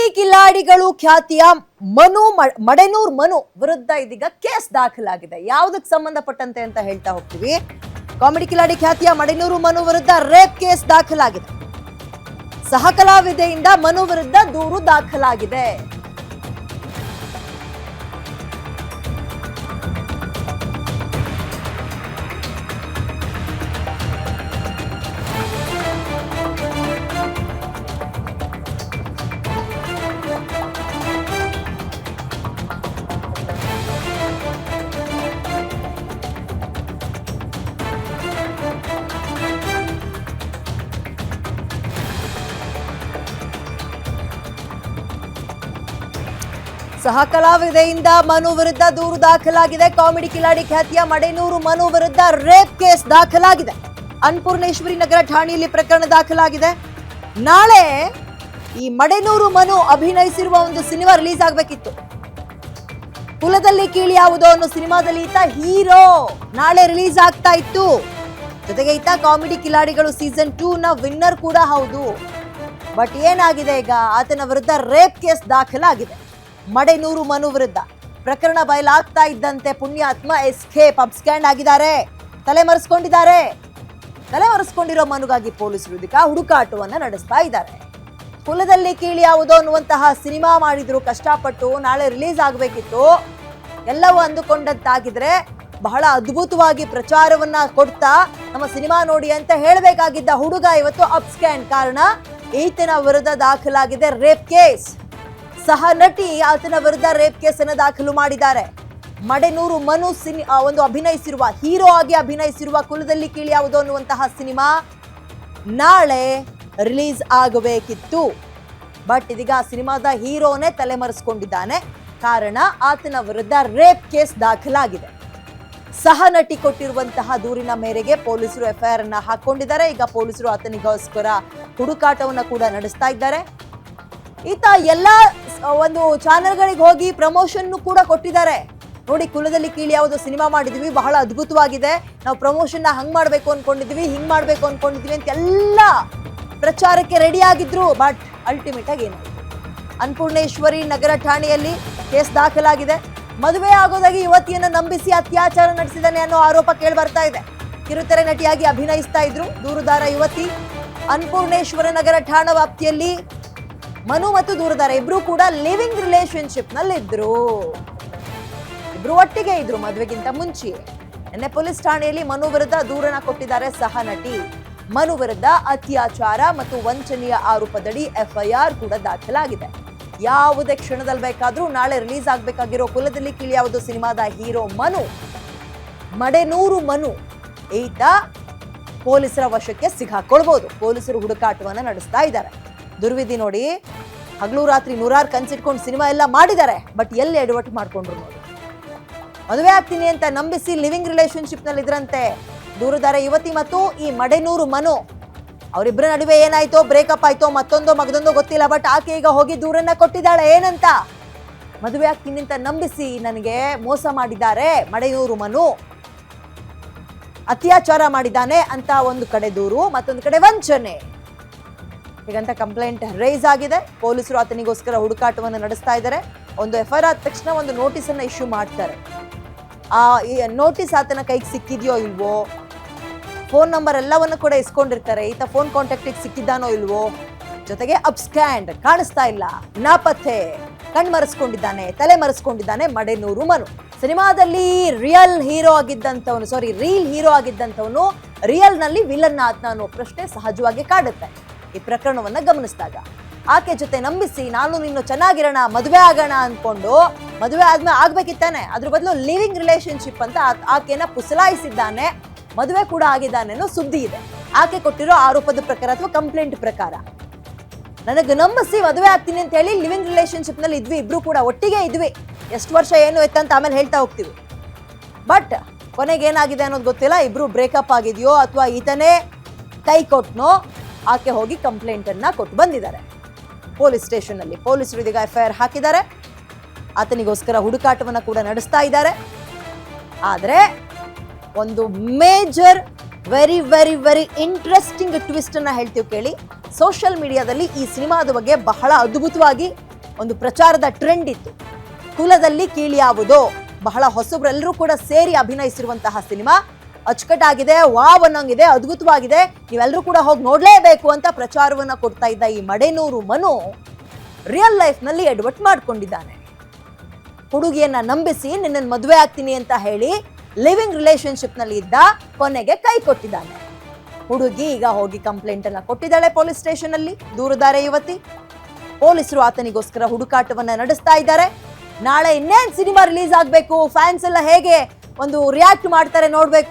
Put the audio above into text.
Comedy ಕಿಲಾಡಿಗಳು ಖ್ಯಾತಿಯ ಮಡೆನೂರ್ ಮನು ವಿರುದ್ಧ ಇದೀಗ ಕೇಸ್ ದಾಖಲಾಗಿದೆ. ಯಾವುದಕ್ಕೆ ಸಂಬಂಧಪಟ್ಟಂತೆ ಅಂತ ಹೇಳ್ತಾ ಹೋಗ್ತೀವಿ. ಕಾಮಿಡಿ ಕಿಲಾಡಿ ಖ್ಯಾತಿಯ ಮಡೆನೂರು ಮನು ವಿರುದ್ಧ ರೇಪ್ ಕೇಸ್ ದಾಖಲಾಗಿದೆ. ಸಹ ಕಲಾವಿದೆಯಿಂದ ಮನು ವಿರುದ್ಧ ದೂರು ದಾಖಲಾಗಿದೆ. ಸಹ ಕಲಾವಿದೆಯಿಂದ ಮನು ವಿರುದ್ಧ ದೂರು ದಾಖಲಾಗಿದೆ. ಕಾಮಿಡಿ ಕಿಲಾಡಿ ಖ್ಯಾತಿಯ ಮಡೆನೂರು ಮನು ವಿರುದ್ಧ ರೇಪ್ ಕೇಸ್ ದಾಖಲಾಗಿದೆ. ಅನ್ನಪೂರ್ಣೇಶ್ವರಿ ನಗರ ಠಾಣೆಯಲ್ಲಿ ಪ್ರಕರಣ ದಾಖಲಾಗಿದೆ. ನಾಳೆ ಈ ಮಡೆನೂರು ಮನು ಅಭಿನಯಿಸಿರುವ ಒಂದು ಸಿನಿಮಾ ರಿಲೀಸ್ ಆಗಬೇಕಿತ್ತು. ಕುಲದಲ್ಲಿ ಕೀಳಿ ಯಾವುದೋ ಅನ್ನೋ ಸಿನಿಮಾದಲ್ಲಿ ಈತ ಹೀರೋ. ನಾಳೆ ರಿಲೀಸ್ ಆಗ್ತಾ ಇತ್ತು. ಜೊತೆಗೆ ಈತ ಕಾಮಿಡಿ ಕಿಲಾಡಿಗಳು ಸೀಸನ್ 2 ನ ವಿನ್ನರ್ ಕೂಡ ಹೌದು. ಬಟ್ ಏನಾಗಿದೆ, ಈಗ ಆತನ ವಿರುದ್ಧ ರೇಪ್ ಕೇಸ್ ದಾಖಲಾಗಿದೆ. ಮಡೆನೂರು ಮನು ವಿರುದ್ಧ ಪ್ರಕರಣ ಬಯಲಾಗ್ತಾ ಇದ್ದಂತೆ ಪುಣ್ಯಾತ್ಮ ಎಸ್ಕೇಪ್ ಅಬ್ಸ್ಕ್ಯಾಂಡ್ ಆಗಿದ್ದಾರೆ. ತಲೆಮರೆಸ್ಕೊಂಡಿರೋ ಮನುಗಾಗಿ ಪೊಲೀಸರು ಇದೀಗ ಹುಡುಕಾಟವನ್ನ ನಡೆಸ್ತಾ ಇದ್ದಾರೆ. ಕುಲದಲ್ಲಿ ಕೀಳಿ ಯಾವುದೋ ಅನ್ನುವಂತಹ ಸಿನಿಮಾ ಮಾಡಿದ್ರು ಕಷ್ಟಪಟ್ಟು. ನಾಳೆ ರಿಲೀಸ್ ಆಗಬೇಕಿತ್ತು. ಎಲ್ಲವೂ ಅಂದುಕೊಂಡಂತಾಗಿದ್ರೆ ಬಹಳ ಅದ್ಭುತವಾಗಿ ಪ್ರಚಾರವನ್ನ ಕೊಡ್ತಾ ನಮ್ಮ ಸಿನಿಮಾ ನೋಡಿ ಅಂತ ಹೇಳಬೇಕಾಗಿದ್ದ ಹುಡುಗ ಇವತ್ತು ಅಬ್ಸ್ಕ್ಯಾಂಡ್. ಕಾರಣ ಈತನ ವಿರುದ್ಧ ದಾಖಲಾಗಿದೆ ರೇಪ್ ಕೇಸ್. ಸಹ ನಟಿ ಆತನ ವಿರುದ್ಧ ರೇಪ್ ಕೇಸ್ ಅನ್ನು ದಾಖಲು ಮಾಡಿದ್ದಾರೆ. ಮಡೆನೂರು ಮನು ಒಂದು ಅಭಿನಯಿಸಿರುವ ಹೀರೋ ಆಗಿ ಅಭಿನಯಿಸಿರುವ ಕುಲದಲ್ಲಿ ಕೀಳಿ ಯಾವುದೋ ಅನ್ನುವಂತಹ ಸಿನಿಮಾ ನಾಳೆ ರಿಲೀಸ್ ಆಗಬೇಕಿತ್ತು. ಬಟ್ ಇದೀಗ ಸಿನಿಮಾದ ಹೀರೋನೇ ತಲೆಮರೆಸ್ಕೊಂಡಿದ್ದಾನೆ. ಕಾರಣ ಆತನ ವಿರುದ್ಧ ರೇಪ್ ಕೇಸ್ ದಾಖಲಾಗಿದೆ. ಸಹ ನಟಿ ಕೊಟ್ಟಿರುವಂತಹ ದೂರಿನ ಮೇರೆಗೆ ಪೊಲೀಸರು ಎಫ್ಐಆರ್ ಅನ್ನ ಹಾಕೊಂಡಿದ್ದಾರೆ. ಈಗ ಪೊಲೀಸರು ಆತನಿಗೋಸ್ಕರ ಹುಡುಕಾಟವನ್ನ ಕೂಡ ನಡೆಸ್ತಾ ಇದ್ದಾರೆ. ಈತ ಎಲ್ಲ ಒಂದು ಚಾನೆಲ್ಗಳಿಗೆ ಹೋಗಿ ಪ್ರಮೋಷನ್ ಕೂಡ ಕೊಟ್ಟಿದ್ದಾರೆ. ನೋಡಿ, ಕುಲದಲ್ಲಿ ಕೀಳಿ ಯಾವುದೋ ಸಿನಿಮಾ ಮಾಡಿದ್ವಿ, ಬಹಳ ಅದ್ಭುತವಾಗಿದೆ, ನಾವು ಪ್ರಮೋಷನ್ ಹಂಗ್ ಮಾಡ್ಬೇಕು ಅನ್ಕೊಂಡಿದ್ವಿ, ಹಿಂಗ್ ಮಾಡ್ಬೇಕು ಅನ್ಕೊಂಡಿದ್ವಿ ಅಂತ ಎಲ್ಲ ಪ್ರಚಾರಕ್ಕೆ ರೆಡಿ ಆಗಿದ್ರು. ಬಟ್ ಅಲ್ಟಿಮೇಟ್ ಆಗಿ ಏನಾಯ್ತು? ಅನ್ನಪೂರ್ಣೇಶ್ವರಿ ನಗರ ಠಾಣೆಯಲ್ಲಿ ಕೇಸ್ ದಾಖಲಾಗಿದೆ. ಮದುವೆ ಆಗೋದಾಗಿ ಯುವತಿಯನ್ನ ನಂಬಿಸಿ ಅತ್ಯಾಚಾರ ನಡೆಸಿದಾನೆ ಅನ್ನೋ ಆರೋಪ ಕೇಳಿ ಬರ್ತಾ ಇದೆ. ಕಿರುತೆರೆ ನಟಿಯಾಗಿ ಅಭಿನಯಿಸ್ತಾ ಇದ್ರು ದೂರುದಾರ ಯುವತಿ. ಅನ್ನಪೂರ್ಣೇಶ್ವರ ನಗರ ಠಾಣಾ ವ್ಯಾಪ್ತಿಯಲ್ಲಿ ಮನು ಮತ್ತು ದೂರುದಾರ ಇಬ್ರು ಕೂಡ ಲಿವಿಂಗ್ ರಿಲೇಶನ್ಶಿಪ್ ನಲ್ಲಿ ಇದ್ರು. ಇಬ್ರು ಒಟ್ಟಿಗೆ ಇದ್ರು ಮದುವೆಗಿಂತ ಮುಂಚೆ. ನಿನ್ನೆ ಪೊಲೀಸ್ ಠಾಣೆಯಲ್ಲಿ ಮನು ವಿರುದ್ಧ ದೂರನ್ನ ಕೊಟ್ಟಿದ್ದಾರೆ ಸಹ ನಟಿ. ಮನು ವಿರುದ್ಧ ಅತ್ಯಾಚಾರ ಮತ್ತು ವಂಚನೆಯ ಆರೋಪದಡಿ ಎಫ್ಐಆರ್ ಕೂಡ ದಾಖಲಾಗಿದೆ. ಯಾವುದೇ ಕ್ಷಣದಲ್ಲಿ ಬೇಕಾದ್ರೂ ನಾಳೆ ರಿಲೀಸ್ ಆಗ್ಬೇಕಾಗಿರೋ ಕುಲದಲ್ಲಿ ಕೀಳಿ ಯಾವುದೋ ಸಿನಿಮಾದ ಹೀರೋ ಮನು, ಮಡೆನೂರು ಮನು, ಈತ ಪೊಲೀಸರ ವಶಕ್ಕೆ ಸಿಕ್ಕಾಕೊಳ್ಬಹುದು. ಪೊಲೀಸರು ಹುಡುಕಾಟವನ್ನ ನಡೆಸ್ತಾ ಇದ್ದಾರೆ. ದುರ್ವಿಧಿ ನೋಡಿ, ಹಗಲು ರಾತ್ರಿ ನೂರಾರು ಕನ್ಸಿಟ್ಕೊಂಡು ಸಿನಿಮಾ ಎಲ್ಲ ಮಾಡಿದ್ದಾರೆ. ಬಟ್ ಎಲ್ಲಿ ಎಡವಟ್ಟು ಮಾಡ್ಕೊಂಡ್ರು ನೋಡಿ. ಮದುವೆ ಆಗ್ತೀನಿ ಅಂತ ನಂಬಿಸಿ ಲಿವಿಂಗ್ ರಿಲೇಶನ್ಶಿಪ್ ನಲ್ಲಿ ಇದ್ರಂತೆ ದೂರುದಾರ ಯುವತಿ ಮತ್ತು ಈ ಮಡೆನೂರು ಮನು. ಅವರಿಬ್ಬರ ನಡುವೆ ಏನಾಯ್ತೋ, ಬ್ರೇಕಪ್ ಆಯ್ತೋ, ಮತ್ತೊಂದೋ ಮಗದೊಂದೋ ಗೊತ್ತಿಲ್ಲ. ಬಟ್ ಆಕೆ ಈಗ ಹೋಗಿ ದೂರನ್ನ ಕೊಟ್ಟಿದ್ದಾಳೆ. ಏನಂತ? ಮದುವೆ ಆಗ್ತೀನಿ ಅಂತ ನಂಬಿಸಿ ನನಗೆ ಮೋಸ ಮಾಡಿದ್ದಾರೆ ಮಡೆನೂರು ಮನು, ಅತ್ಯಾಚಾರ ಮಾಡಿದ್ದಾನೆ ಅಂತ ಒಂದು ಕಡೆ ದೂರು, ಮತ್ತೊಂದು ಕಡೆ ವಂಚನೆ. ಹೀಗಂತ ಕಂಪ್ಲೇಂಟ್ ರೈಸ್ ಆಗಿದೆ. ಪೊಲೀಸರು ಆತನಿಗೋಸ್ಕರ ಹುಡುಕಾಟವನ್ನು ನಡೆಸ್ತಾ ಇದ್ದಾರೆ. ಒಂದು ಎಫ್ಐಆರ್ ಆದ ತಕ್ಷಣ ಒಂದು ನೋಟಿಸ್ ಅನ್ನ ಇಶ್ಯೂ ಮಾಡ್ತಾರೆ. ಆ ನೋಟಿಸ್ ಆತನ ಕೈಗೆ ಸಿಕ್ಕಿದ್ಯೋ ಇಲ್ವೋ, ಫೋನ್ ನಂಬರ್ ಎಲ್ಲವನ್ನು ಕೂಡ ಇಸ್ಕೊಂಡಿರ್ತಾರೆ. ಈತ ಫೋನ್ ಕಾಂಟ್ಯಾಕ್ಟಿಗೆ ಸಿಕ್ಕಿದ್ದಾನೋ ಇಲ್ವೋ, ಜೊತೆಗೆ ಅಬ್ಸ್ಕ್ಯಾಂಡ್, ಕಾಣಿಸ್ತಾ ಇಲ್ಲ, ನಾಪತ್ತೆ, ಕಣ್ಮರೆಸ್ಕೊಂಡಿದ್ದಾನೆ, ತಲೆ ಮರೆಸ್ಕೊಂಡಿದ್ದಾನೆ ಮಡೆನೂರು ಮನು. ಸಿನಿಮಾದಲ್ಲಿ ರೀಲ್ ಹೀರೋ ಆಗಿದ್ದಂಥವನು ರಿಯಲ್ ನಲ್ಲಿ ವಿಲನ್ ಆದ್ನ ಅನ್ನೋ ಪ್ರಶ್ನೆ ಸಹಜವಾಗಿ ಕಾಡುತ್ತೆ. ಈ ಪ್ರಕರಣವನ್ನ ಗಮನಿಸಿದಾಗ ಆಕೆ ಜೊತೆ ನಂಬಿಸಿ ನಾನು ನಿನ್ನ ಚೆನ್ನಾಗಿರೋಣ, ಮದುವೆ ಆಗೋಣ ಅನ್ಕೊಂಡು ಮದುವೆ ಆದ್ಮೇಲೆ ಆಗ್ಬೇಕಿತ್ತಾನೆ. ಅದ್ರ ಬದಲು ಲಿವಿಂಗ್ ರಿಲೇಶನ್ಶಿಪ್ ಅಂತ ಆಕೆನ ಪುಸಲಾಯಿಸಿದ್ದಾನೆ. ಮದುವೆ ಕೂಡ ಆಗಿದ್ದಾನೆ ಅನ್ನೋ ಸುದ್ದಿ ಇದೆ. ಆಕೆ ಕೊಟ್ಟಿರೋ ಆರೋಪದ ಪ್ರಕಾರ ಅಥವಾ ಕಂಪ್ಲೇಂಟ್ ಪ್ರಕಾರ ನನಗೆ ನಂಬಿಸಿ ಮದುವೆ ಆಗ್ತೀನಿ ಅಂತ ಹೇಳಿ ಲಿವಿಂಗ್ ರಿಲೇಶನ್ಶಿಪ್ ನಲ್ಲಿ ಇದ್ವಿ, ಇಬ್ರು ಕೂಡ ಒಟ್ಟಿಗೆ ಇದ್ವಿ, ಎಷ್ಟು ವರ್ಷ ಏನು ಎತ್ತಂತ ಆಮೇಲೆ ಹೇಳ್ತಾ ಹೋಗ್ತೀವಿ. ಬಟ್ ಕೊನೆಗೆ ಏನಾಗಿದೆ ಅನ್ನೋದು ಗೊತ್ತಿಲ್ಲ. ಇಬ್ರು ಬ್ರೇಕಪ್ ಆಗಿದೆಯೋ ಅಥವಾ ಈತನೇ ಕೈ ಕೊಟ್ನೋ, ಆಕೆ ಹೋಗಿ ಕಂಪ್ಲೇಂಟ್ ಅನ್ನ ಕೊಟ್ಟು ಬಂದಿದ್ದಾರೆ ಪೊಲೀಸ್ ಸ್ಟೇಷನ್ ಅಲ್ಲಿ. ಪೊಲೀಸರು ಇದೀಗ ಎಫ್ಐಆರ್ ಹಾಕಿದ್ದಾರೆ. ಆತನಿಗೋಸ್ಕರ ಹುಡುಕಾಟವನ್ನ ಕೂಡ ನಡೆಸ್ತಾ ಇದ್ದಾರೆ. ಆದ್ರೆ ಒಂದು major very very very interesting twist ಅನ್ನ ಹೇಳ್ತೀವಿ ಕೇಳಿ. ಸೋಷಿಯಲ್ ಮೀಡಿಯಾದಲ್ಲಿ ಈ ಸಿನಿಮಾದ ಬಗ್ಗೆ ಬಹಳ ಅದ್ಭುತವಾಗಿ ಒಂದು ಪ್ರಚಾರದ ಟ್ರೆಂಡ್ ಇತ್ತು. ಕುಲದಲ್ಲಿ ಕೀಳಿಯಾವುದೋ ಬಹಳ ಹೊಸಬ್ರೆಲ್ಲರೂ ಕೂಡ ಸೇರಿ ಅಭಿನಯಿಸಿರುವಂತಹ ಸಿನಿಮಾ. ಅಚ್ಚುಕಟ್ಟಾಗಿದೆ, ವಾವ್ ಅನ್ನೋಂಗಿದೆ, ಅದ್ಭುತವಾಗಿದೆ, ನೀವೆಲ್ಲರೂ ಕೂಡ ಹೋಗಿ ನೋಡ್ಲೇಬೇಕು ಅಂತ ಪ್ರಚಾರವನ್ನ ಕೊಡ್ತಾ ಇದ್ದ ಈ ಮಡೆನೂರು ಮನು ರಿಯಲ್ ಲೈಫ್ ನಲ್ಲಿ ಎಡವಟ್ ಮಾಡ್ಕೊಂಡಿದ್ದಾನೆ. ಹುಡುಗಿಯನ್ನ ನಂಬಿಸಿ ನಿನ್ನ ಮದುವೆ ಆಗ್ತೀನಿ ಅಂತ ಹೇಳಿ ಲಿವಿಂಗ್ ರಿಲೇಶನ್ಶಿಪ್ ನಲ್ಲಿ ಇದ್ದ, ಕೊನೆಗೆ ಕೈ ಕೊಟ್ಟಿದ್ದಾನೆ. ಹುಡುಗಿ ಈಗ ಹೋಗಿ ಕಂಪ್ಲೇಂಟ್ ಅನ್ನ ಕೊಟ್ಟಿದ್ದಾಳೆ ಪೊಲೀಸ್ ಸ್ಟೇಷನ್ ಅಲ್ಲಿ. ದೂರುದಾರೆ ಯುವತಿ. ಪೊಲೀಸರು ಆತನಿಗೋಸ್ಕರ ಹುಡುಕಾಟವನ್ನ ನಡೆಸ್ತಾ ಇದ್ದಾರೆ. ನಾಳೆ ಇನ್ನೇನ್ ಸಿನಿಮಾ ರಿಲೀಸ್ ಆಗ್ಬೇಕು, ಫ್ಯಾನ್ಸ್ ಎಲ್ಲ ಹೇಗೆ ಒಂದು ರಿಯಾಕ್ಟ್ ಮಾಡ್ತಾರೆ ನೋಡ್ಬೇಕು